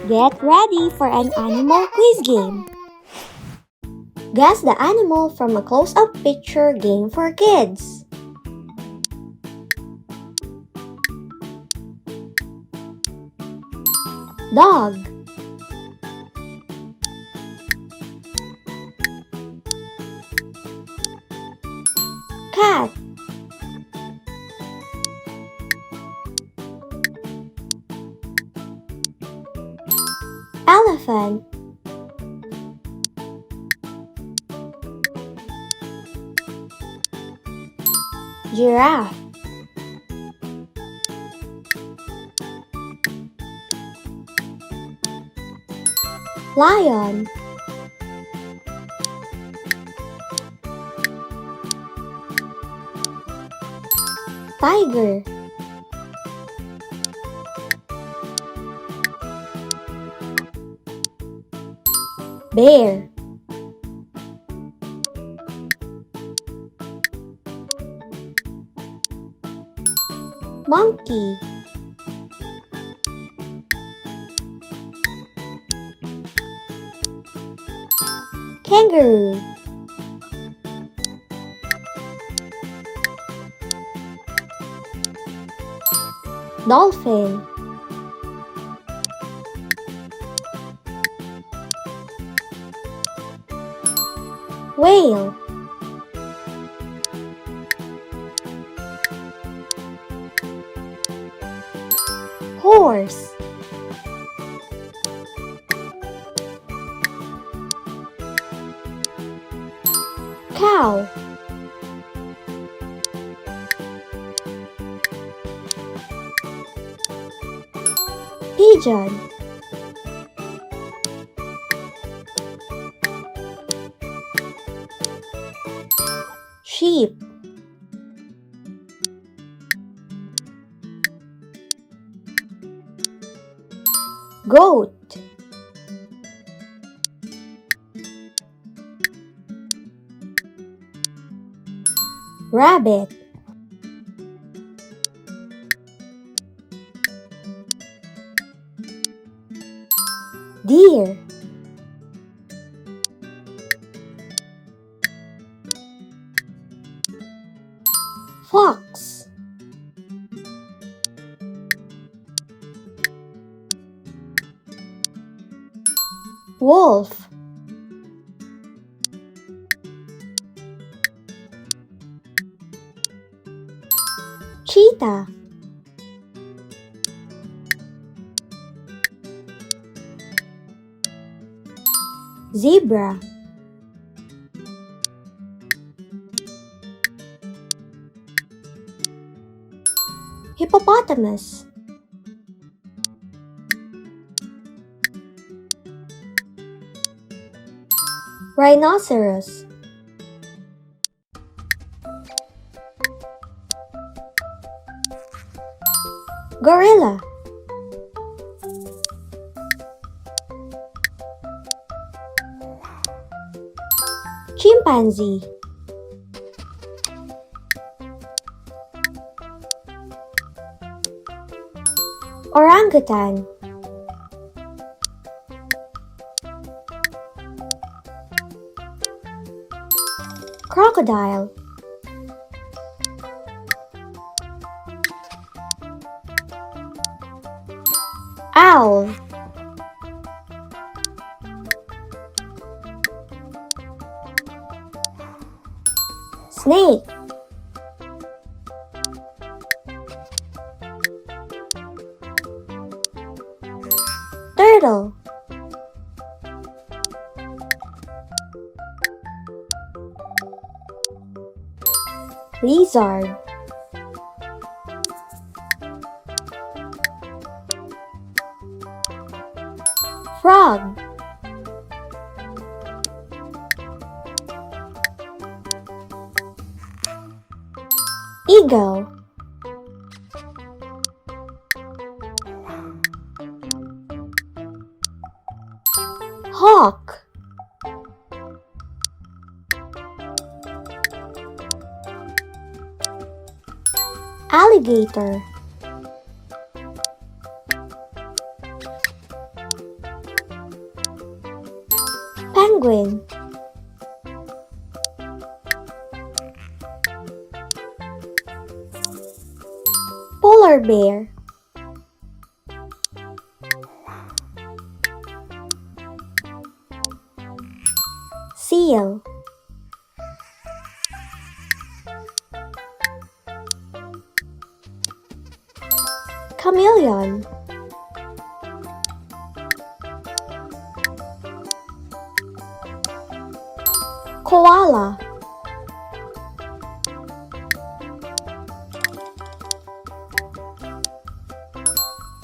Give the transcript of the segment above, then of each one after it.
Get ready for an animal quiz game. Guess the animal from a close-up picture game for kids. Dog. Cat. Elephant. Giraffe. Lion. Tiger. Bear. Monkey. Kangaroo. Dolphin. Whale. Horse. Cow. Pigeon. Sheep. Goat. Rabbit. Deer. Fox. Wolf. Cheetah. Zebra. Hippopotamus. Rhinoceros. Gorilla. Chimpanzee. Orangutan. Crocodile. Owl. Snake. Turtle. Lizard. Frog. Eagle. Hawk. Alligator. Penguin. Polar bear. Seal. Chameleon. Koala.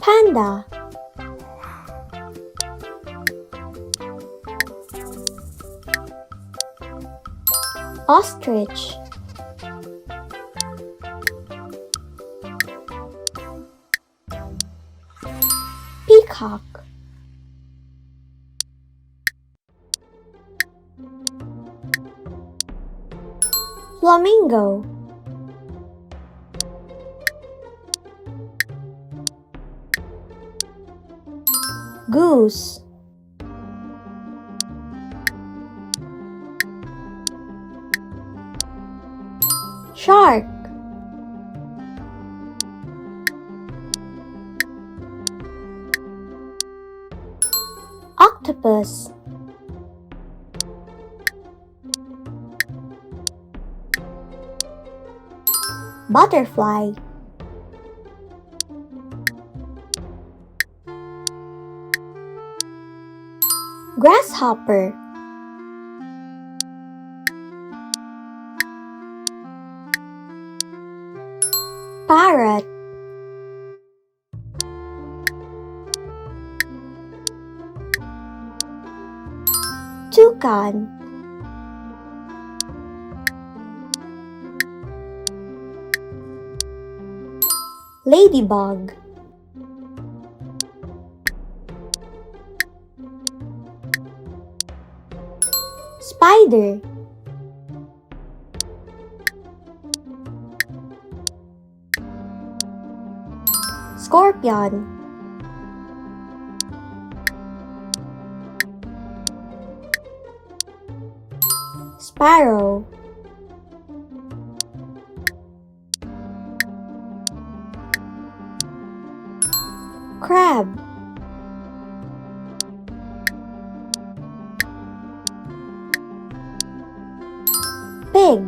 Panda. Ostrich. Peacock. Flamingo. Goose. Shark. Octopus. Butterfly. Grasshopper. Parrot. Toucan. Ladybug. Spider. Scorpion. Sparrow. Crab. Pig.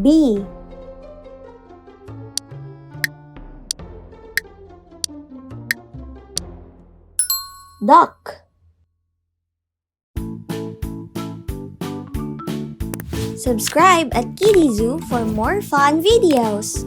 Bee. Duck. Subscribe at Kiddizoo for more fun videos.